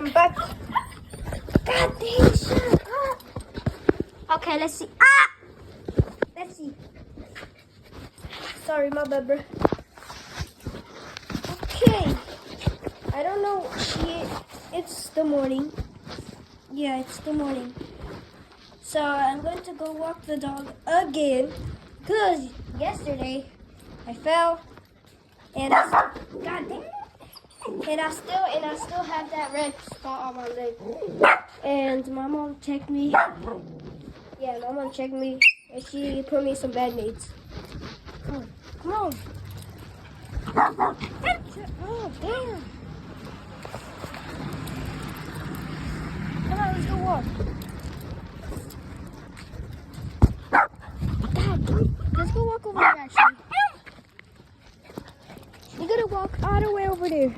I'm back. God dang, shut up. Okay, let's see. Ah! Let's see. Sorry, my bad, bro. Okay. I don't know. It's the morning. Yeah, it's the morning. So I'm going to go walk the dog again. Because yesterday I fell. And God damn it. And I still have that red spot on my leg. And my mom checked me. Yeah, my mom checked me. And she put me some Band-Aids. Come on. Come on. Oh, damn. Come on, let's go walk. God, let's go walk over there, actually. You gotta walk all the way over there.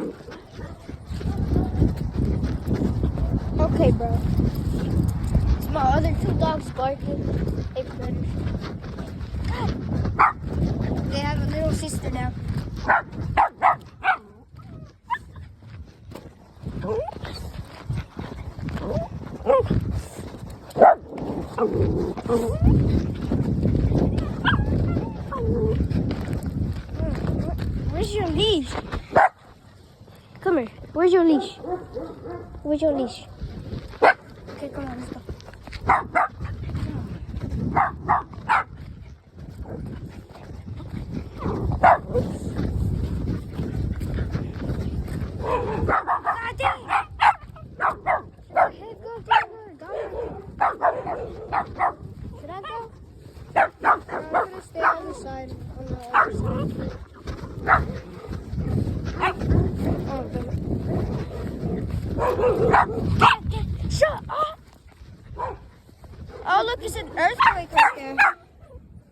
Okay, bro. It's my other two dogs barking. Hey, brothers. They have a little sister now. Where's your leash? Come here. Where's your leash? Where's your leash? Okay, come on, let's go. God dang it! Should I go? I'm gonna stay on the side, on the other side. Shut up! Oh, look, it's an earthquake right there. I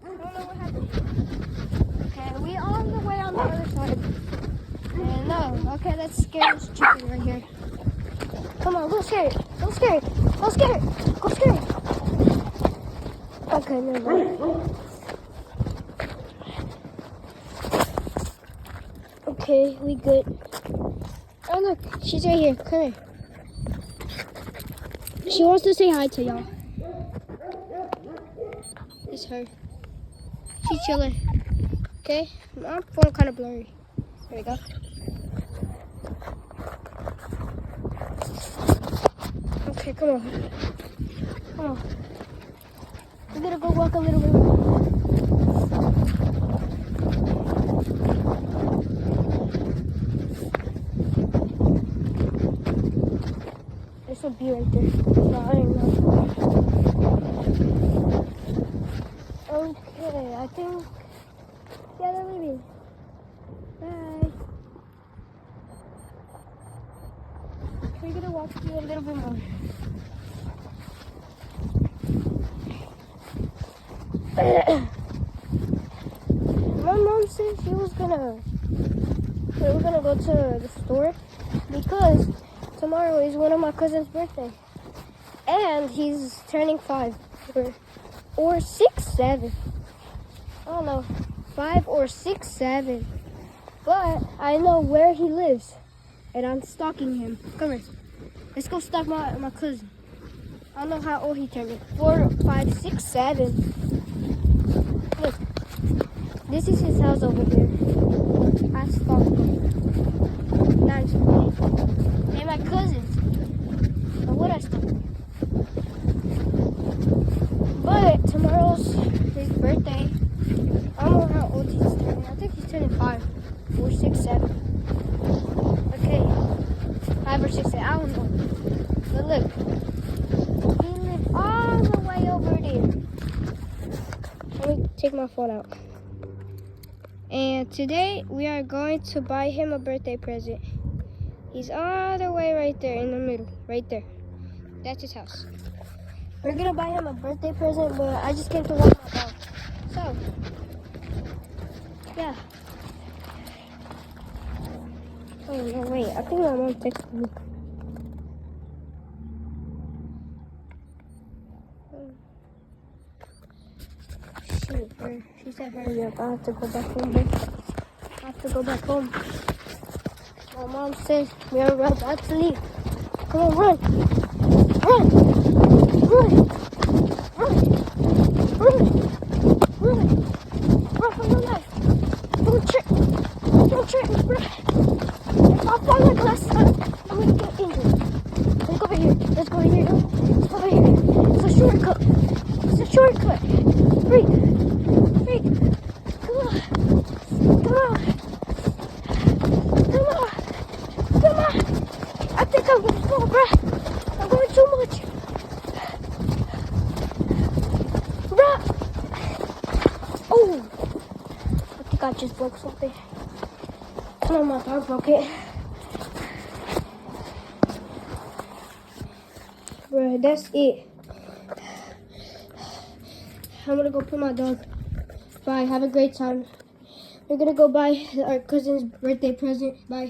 don't know what happened. Okay, we are on the way on the other side. And no, okay, let's scare this chicken right here. Come on, go scare it. Go scare it. Go scare it. Go scare it. Okay, never mind. Okay, we good. Oh, look, she's right here. Come here. She wants to say hi to y'all. It's her. She's chilling. Okay, my phone kind of blurry. There we go. Okay, come on. Come on. We're gonna go walk a little bit more. There's a bee right there. No, I don't know. Okay, I think. Yeah, they're leaving. Bye. We're gonna walk through a little bit more. My mom said we were gonna go to the store because tomorrow is one of my cousin's birthday. And he's turning 5 or 6, 7. I don't know, 5 or 6, 7. But I know where he lives. And I'm stalking him. Come here. Let's go stalk my cousin. I don't know how old he turned. 4, 5, 6, 7. Look. This is his house over here. I stalked him. Nice. Hey, my cousins. Or would I stalk him? But tomorrow's his birthday. I don't know how old he's turning. I think he's turning 5 or 6, 7. Okay, 5 or 6, 7. I don't know. But look, he lives all the way over there. Let me take my phone out. And today we are going to buy him a birthday present. He's all the way right there in the middle, right there. That's his house. We're gonna buy him a birthday present, but I just came to walk my dog. So, yeah. Oh no, wait, I think my mom texted me. Shoot, she said hurry up, I have to go back home. I have to go back home. My mom says we are about to leave. Come on, run. Run. Run. Run. Run. Run. Run for your life. Don't trip. Don't trip, bro. If I fall like last time, I'm gonna get injured. Let's go over here. Let's go over here. Let's go over here. It's a shortcut. It's a shortcut. Hurry. Hurry. Come on. Come on. Come on. Come on. I think I'm going slow, bro. I'm going too much. Bro. Oh. I think I just broke something. Oh, my dog broke it. Bro, that's it. I'm gonna go put my dog. Bye. Have a great time. We're gonna go buy our cousin's birthday present. Bye.